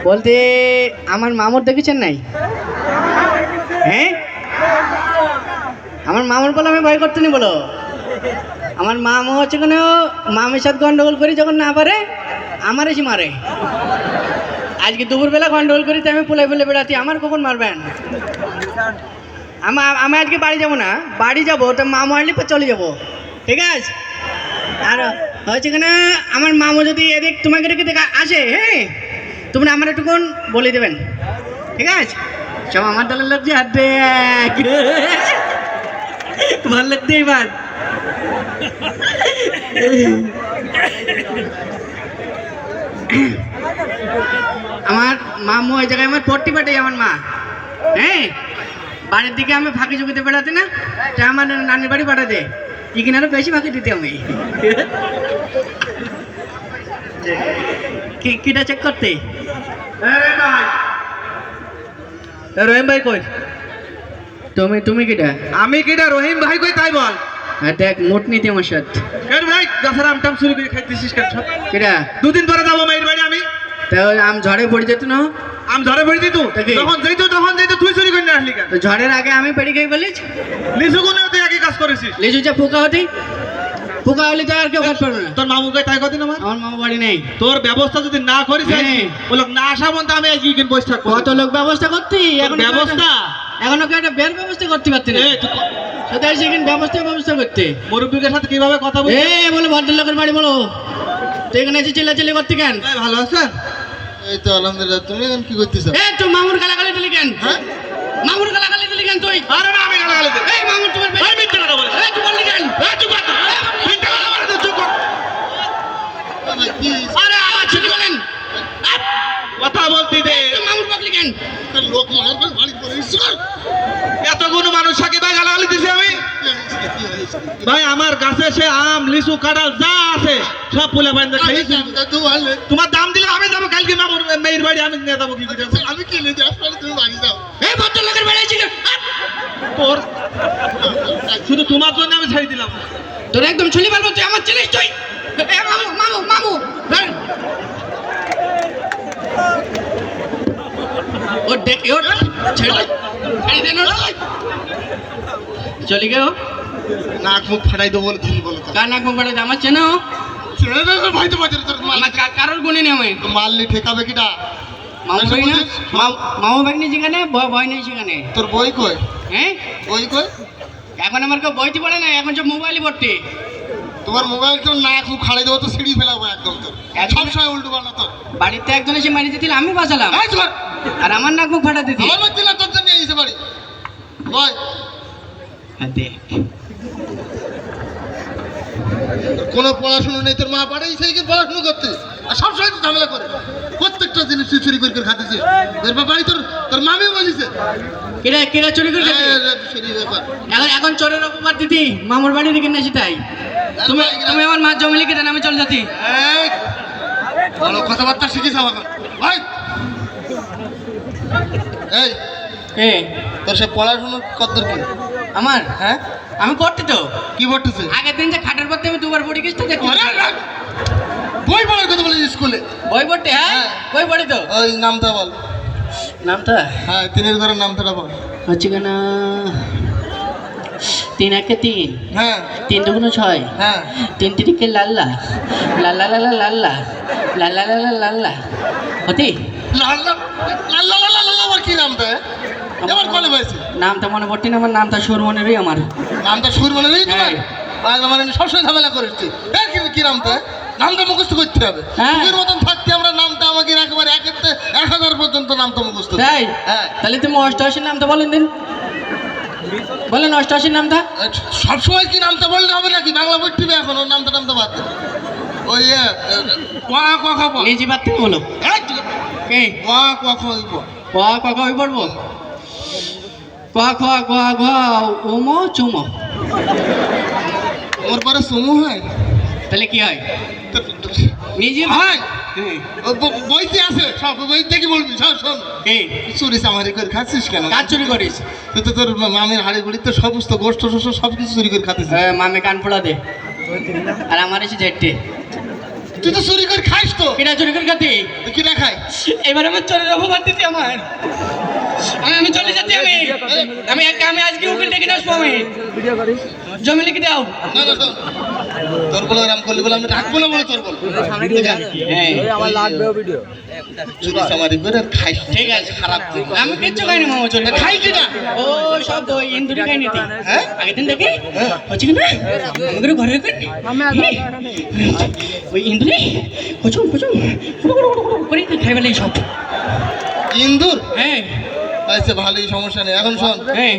বলতে আমার মামুর দেখেছেন নাই? হ্যাঁ, আমার মামুর বলে আমি ভয় করতে নি বলো। আমার মামু হচ্ছে কোনো মামির সাথে গন্ডগোল করি যখন না পারে আমার এসে মারে। আজকে দুপুরবেলা গন্ডগোল করি তো আমি পুলে পুলে বেড়াচ্ছি, আমার কখন মারবেন? আমি আজকে বাড়ি যাব না, বাড়ি যাবো তো মামু আনলে চলে যাবো, ঠিক আছে? আর হচ্ছে কিনা আমার মামু যদি এদিক তোমাকে রেখে দেখা আসে, হ্যাঁ তুমি আমার একটুক্ষণ বলে দেবেন, ঠিক আছে? সব আমার দলের লোক যে হাত দেখ ভাল লাগতে এবার। আমার মামু ওই জায়গায় আমার পট্টি পাঠাই আমার মা, হ্যাঁ বাড়ির দিকে আমি ফাঁকি চুকিতে বেড়াতে না, তা আমার নানির বাড়ি পাঠাতে এখানে আরো বেশি ফাঁকি দিতে আমি। কিটা চেক করতে রহিম ভাই কই? তুমি কিটা? আমি কিটা? রহিম ভাই কই তাই বল। হ্যাঁ দেখ মোট নিতে আমার সাথে কেন ভাই গাছের আমটাম চুরি করে খাইতেছিস কেন? কিটা? দুদিন পরে যাবো মায়ের বাড়ি আমি। তাহলে আম ঝড়ে পড়ে যেত না? আম ঝড়ে পড়ে যেত, তখন যাইতো তুই চুরি করে না আসলি কেন? তো ঝড়ের আগে আমি পেড়ে খাই বলিস? লিচু কোনেও তুই একই কাজ করেছিস। লিচু যা পোকা হতে, পোকা হলে তো আর কেউ কাজ পারবে না। তোর মামু কই তাই কদিন আমার মামা বাড়ি নেই। তোর ব্যবস্থা যদি না করিস ও লোক না আসা পর্যন্ত আমি আজকে এখানে বসে থাকবো। কত লোক ব্যবস্থা করতি, এখন ব্যবস্থা এখনো কেউ একটা বের ব্যবস্থা করতে পারতি না। সেটাই সেখানে ব্যবস্থা করতে মুরব্বীদের সাথে কিভাবে কথা বলছিস? বলো ভদ্রলোকের বাড়ি বলো তো, এখানে এসে চিল্লাচিল্লি করতে কেন? ভালো আছেন? এই তো আলহামদুলিল্লাহ। তুমি এখন কি করতেছ? তুই মামুর গালাগালি দিলি কেন? হ্যাঁ মামুর গালাগালি দিলি কেন তুই? আরে না আমি গালাগালি দিই। এই মামুর তোমার এই মিথ্যা কথা বলে। তুই বললি কেন? চুপ কর। মিথ্যা কথা বলে তুই চুপ কর। কি আরে আমার ছেলে বলেন কথা বলতি দে। তুই মামুর বকলি কেন? লোক মারবে বাড়ি করে ঈশ্বর। এতগুলো মানুষ সাথে ভাই গালাগালি দিছি আমি? ভাই আমার গাছে সে আম লিচু কাঁঠাল যা আছে সব পুলে বাইন্দা খাইছি। তোমার দাম দিলে আমি যাবো কালকে মামুর মেয়ের বাড়ি, আমি নিয়ে যাবো কি করে? আমি কিনে দিই আপনারা, তুমি বাড়ি যাও। এই ভদ্রলোকের বাড়ি আছিস তোর শুধু তোমার জন্য আমি ছেড়ে দিলাম। তোর একদম ছুলি পারবো, তুই আমার ছেলে তুই। মামু মামু মামু ও দেখি ও ছেড়ে দেন, চলে গেও। নাক মুখ ফাটাই দেবো বলে তুমি বলো। কার নাক মুখ বাড়াতে আমার চেনো? ভাই তো বাজারে তোর আমার কারোর গুণে নেই আমি। মারলি ঠেকাবে কিটা? মামু ভাই না, মামু ভাই নেই সেখানে, ভয় নেই সেখানে। তোর বই কই? হ্যাঁ বই কই? এখন আমার কেউ বইতে পড়ে না, এখন সব মোবাইলই পড়তে। তোমার মোবাইল তো নাক মুখ ফাটাই দেবো তো সিঁড়ি ফেলাবো একদম। তোর সবসময় উল্টো বানা তোর। বাড়িতে একজন এসে মারি দিতে আমি বাঁচালাম, এই চল। আর আমার নাক মুখ ফাটা দিতি। আমার বাচ্চা না তোর জন্য এসে বাড়ি বই। দেখ কোনো পড়াশোনা নেই, তোর মা পাঠাইছে এখানে পড়াশোনা করতে, আর সবসময় তো ঝামেলা করে। প্রত্যেকটা জিনিস তুই চুরি করে খাতেছিস। তোর বাড়ি তোর মামি বলিছে কেরা চুরি করে খেতে? এখন চোরের অপবাদ দিতি মামুর বাড়ি দিকে না সেটাই। তুমি আমার মা জমি লিখে দেন, আমি চলে যাচ্ছি। ভালো কথাবার্তা শিখিস আমাকে ভাই। এই তোর সে পড়াশোনার কদ্দূর কি? আমার হ্যাঁ আমি করতে তো কি পড়তেছে? আগের দিন যে খাটের পড়তে আমি দুবার পড়ি গেছি তো দেখি। বই পড়ার কথা বলিস স্কুলে? বই পড়তে? হ্যাঁ বই পড়ি তো। ওই নামটা বল। নামটা? হ্যাঁ তিনের ঘরের নামটা বল। হচ্ছে কেন 3 1 3, হ্যাঁ 3 2 6, হ্যাঁ 3 3 লাল্লা লাল্লা লাল্লা লাল্লা লাল্লা লাল্লা লাল্লা হতি। লাল্লা লাল্লা লাল্লা লাল্লা আমার কি নামটা? এবার কলে পাইছি নামটা মনে পড়তি না, আমার নামটা সুরমনেরই আমার নামটা সুর মনে নেই তোমার? হ্যাঁ। বাংলা মানে সবসময় ঝামেলা করেছি। কি নামটা? নামটা মুখস্থ করতে হবে। হ্যাঁ। তোর মতন থাকতে আমরা নামটা আমাকে একেবারে 1000 পর্যন্ত নামটা মুখস্থ। তাই? হ্যাঁ। তাহলে তুমি অষ্টআশির নামটা বলেন দিন, বলেন অষ্টআশির নামটা। সবসময় কি নামটা বললে হবে নাকি? বাংলা পড়তে হবে এখন, ওর নামটা বাদ দে। ওই নিজে বাদ থেকে বলো। কে ওই পড়বো? ওমো চুমো। ওর পরে সুমু হয়, তাহলে কি হয়? নিজে হয় হ্যাঁ। বইতে আছে সব, বই থেকে বলবি সব। শোন চুরি চামারি করে খাচ্ছিস কেন? কাজ চুরি করিস? তুই তো তোর মামির হাড়ি গুড়ি তো সমস্ত গোষ্ঠ শস্য সব কিছু চুরি করে খাচ্ছিস। মামে কান ফোড়া দে, আর আমার এসে ঝেটে তুই তো চুরি করে খাইস তো। কিনা চুরি করে খাতি তুই কিনা খাই? এবার আমার চোরের অপবাদ দিতে আমার আমি চলে যাচ্ছি আমি আজকে উকিল ডেকে নিয়ে আসবো আমি জমি লিখে দাও না না শোন, তোর বলে রাম করলি বলে আমি রাখবো না বলে তোর বল। হ্যাঁ আমার লাগবে ভিডিও চুরি চামারি করে আর খাইস না। ঠিক আছে খারাপ তুই। আমি কিচ্ছু খাইনি মামা চোরে খাই কিনা? ও সব তো ইন্দুরি খাইনি তুই হ্যাঁ? আগের দিন দেখি হচ্ছে কিনা আমাদের ঘরে রেখে ওই ইন্দুরি কুচুম কুচুম করে খাইবে না সব ইন্দুর? হ্যাঁ আচ্ছা ভালোই, সমস্যা নেই। এখন শোন, হ্যাঁ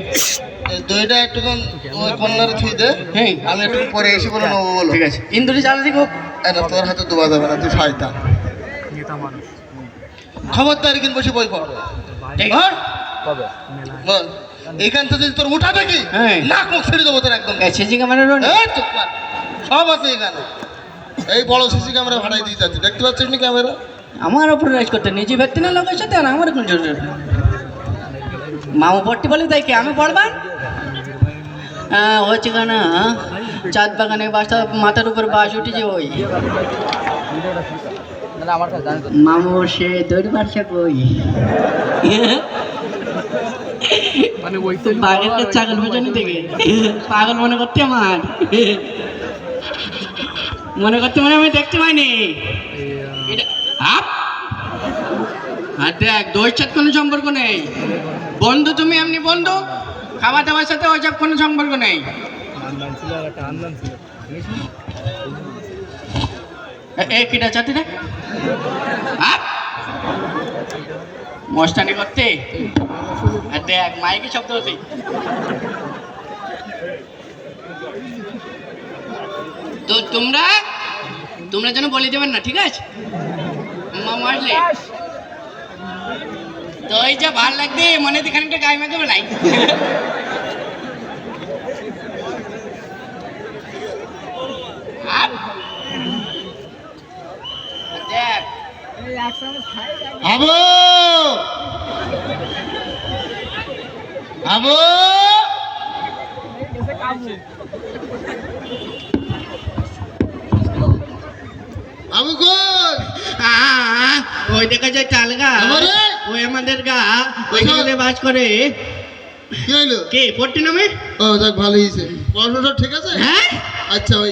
এই দইটা একটুক্ষণ ওই কন্যার থুই দে, হ্যাঁ আমি একটু পরে এসে বলে নেবো বলো। ঠিক আছে ইন্দুরি চাল দিবো না তোর হাতে দেওয়া যাবে না, তুই শয়তান। খবরদারি কিন্তু বসে বই পড়। ঠিক ধর, কবে বল। এখান থেকে যদি তোর উঠা দেখি হ্যাঁ। নাক মুখ ছেড়ে দেবো তোর একদম। সিসি ক্যামেরা রোড এই চুপ কর। সব আছে এখানে। এই বড় সিসি ক্যামেরা ভাড়াই দিয়ে যাচ্ছি, দেখতে পাচ্ছিস না ক্যামেরা? আমার ওপর রাইজ করতে নিজে ব্যক্তি না লোকের সাথে আর আমার কোন জরুরি মামু পট্টি বলে তাই কি আমি পড়বান হ্যাঁ হচ্ছে কেনা চাঁদ বাগানে বাসটা মাথার উপর বাস উঠেছে ওই না আমার কাছে জানি তো মামু সে দৌড় মারছে কই মানে ওই তো বাঘের কাছে ছাগল বোঝানি থেকে পাগল মনে করতে আমার মনে করতে মানে আমি দেখতে পাইনি এটা আপ আর দেখ দোষ সাথে কোনো সম্পর্ক নেই বন্ধু তুমি এমনি বন্ধু খাওয়া দাওয়ার সাথে ওইসব কোনো সম্পর্ক নেই এ কিটা চাতে দেখ আপ মস্তানি করতে আর দেখ মাইকে শব্দ হতে তো তোমরা যেন বলে দেবেন না ঠিক আছে মামা আসলে তো এই যা ভাল লাগবে মনে তো খানিকটা গায়ে মাখে বেলাই দেখ আবু আবু আবু কই? ওই দেখা যায় চাল গা আমারে? ওই আমাদের গা ওইখানে বাস করে কি হইলো? কে পট্টি নামে ও দেখ ভালো হয়েছে, পড়াশোনা ঠিক আছে? হ্যাঁ আচ্ছা ওই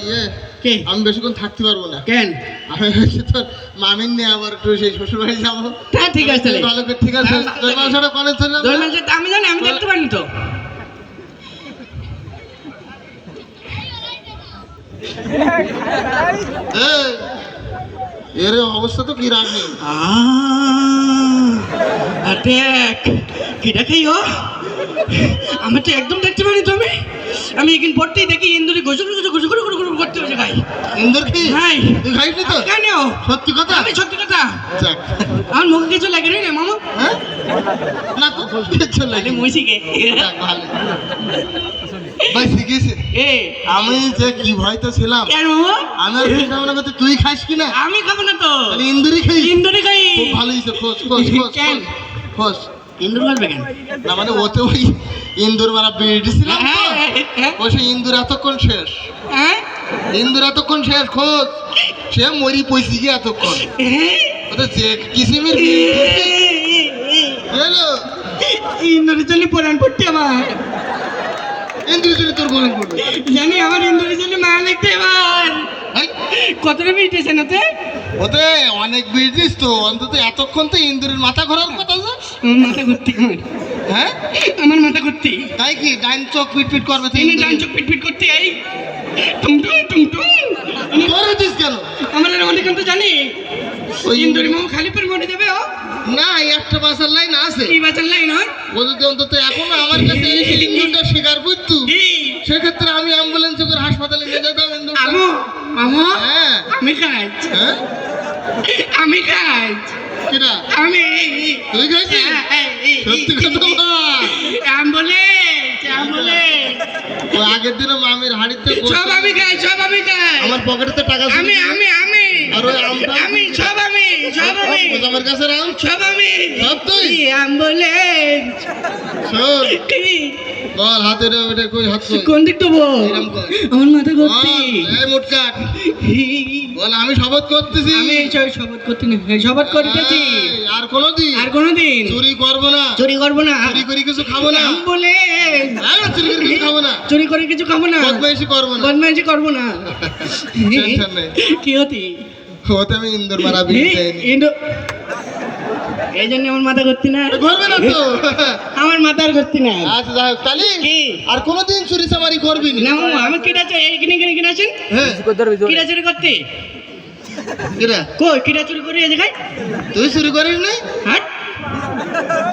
কে আমি বেশিক্ষণ থাকতে পারবো না। কেন আমি হচ্ছে তোর মামিন নিয়ে আবার একটু সেই শ্বশুর বাড়ি যাবো। হ্যাঁ ঠিক আছে তাহলে। ভালো করে, ঠিক আছে। তোর বাসাটা কলেজ চললাম দোল মাসে তো আমি জানি আমি দেখতে পারিনি তো এর অবস্থা তো কি রাখনি। দেখ কি দেখাই ও আমি তো একদম দেখতে পারি তো আমি এখানে পড়তেই দেখি ইন্দুরি ঘুষুর করতে হচ্ছে খাই ইন্দুর কি? হাই তুই খাইসনি তো? কেন সত্যি কথা? আমি সত্যি কথা যাক। আমার মুখে কিছু লাগে না মামা হ্যাঁ? না তো কিচ্ছু আরে লাগেনি। মুসিকে যাক, ভালো। ভাই শিখেছে। এ আমি যে কি ভয়তে ছিলাম, কেন মামা আমি আর চিন্তা ভাবনা করতে তুই খাইস কিনা? আমি খাবো না তো তাহলে ইন্দুরি খাই। ইন্দুরি খাই খুব ভালো হয়েছে, খোঁজ খোঁজ খোঁজ কেন? খোঁজ। ইন্দুর খাবে কেন না মানে ওতে ওই ইন্দুর মারা বেড়ে ছিলাম তো, ও সেই ইন্দুর এতক্ষণ শেষ। হ্যাঁ ইন্দুর এতক্ষণ শেষ, খোঁজ। সে মরি পয়সি গিয়ে এতক্ষণ ওটা যে কিসিমের হ্যালো ইন্দুরি চলি পুরান পড়তে আমার ইন্দুর চলে তোর বলে পড়বে। জানি আমার ইন্দুরি চলি মা লিখতে এবার হেই, কতটা মিটেছে না তে ওতে অনেক বিড়ছিস তো, অন্তত এতক্ষণ তো ইন্দুরের মাথা ঘোরার কথা না? আমার মাথা ঘুরতি হ্যাঁ আমার মাথা ঘুরতি তাই কি ডাইন চোখ পিট পিট করবে তো? এনে ডান চোখ পিট পিট করতে এই টুং টুং টুং টুং করেছিস কেন? আমার অনেক তো জানি ওই ইন্দুরি মামা খালি পেট মরে যাবে ও না, এই একটা বাসার লাইন আছে। এই বাঁচার লাইন হয় ও যদি অন্তত এখনো আমার কাছে এসে ইন্দুরটা স্বীকার করতো, সেক্ষেত্রে আমি অ্যাম্বুলেন্সে করে হাসপাতালে নিয়ে যেতাম ইন্দুরটা। আমো আমো হ্যাঁ আমি খাই হ্যাঁ আমি খাই কিরা আমি তুই খাইছিস? সত্যি কথা বল। অ্যাম্বুলেন্স ওই আগের দিনে মামির হাড়িতে সব আমি খাই আমার পকেটেতে টাকা ছিল। আমি আর ওই আমটা আমি সব আমি সব আমি আমার কাছে রাম সব আমি সব তুই? অ্যাম্বুলেন্স শোন কি বল হাতে এটা কই হাত কই কোন দিক দেবো এরম কর। আমার মাথা ঘুরতি বল, এই মুটকাট বল আমি শপথ করতেছি আমি এই শপথ করতে না শপথ করতেছি এই, আর কোনোদিন আর কোনোদিন চুরি করবো না চুরি করবো না চুরি করে কিছু খাবো না অ্যাম্বুলেন্স চুরি করে কিছু খাবো না চুরি করে কিছু খাবো না বদমাইশি করবো না বদমাইশি করবো না টেনশন নেই কি হতি ওতে আমি ইন্দুর মারা বিষ দেয়নি এই জন্য আমার মাথা ঘুরতি না করবে না তো আমার মাথার ঘুরতি না আচ্ছা যাই হোক তালি কি? আর কোনোদিন চুরি চামারি করবি না না মামা আমি কিটা চাই এইখানে কিনে আছেন হ্যাঁ কিটা চুরি করতে কিরা কই কিটা চুরি করে এই জায়গায় তুই চুরি করিস না হাট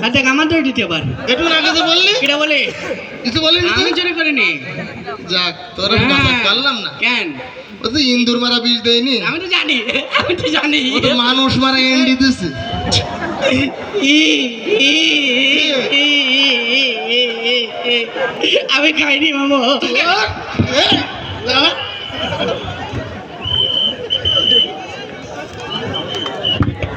আচ্ছা আমার তো দিতে আবার একটু আগে তো বললি কিটা বলে কিছু বলিনি আমি তুই চুরি করিনি যাক তোর কথা করলাম না কেন ও তো ইন্দুর মারা বিষ দেয়নি আমি তো জানি ও তো মানুষ মারা এন্ডি দিছে আমি খাইনি মামা এই, দাঁড়া।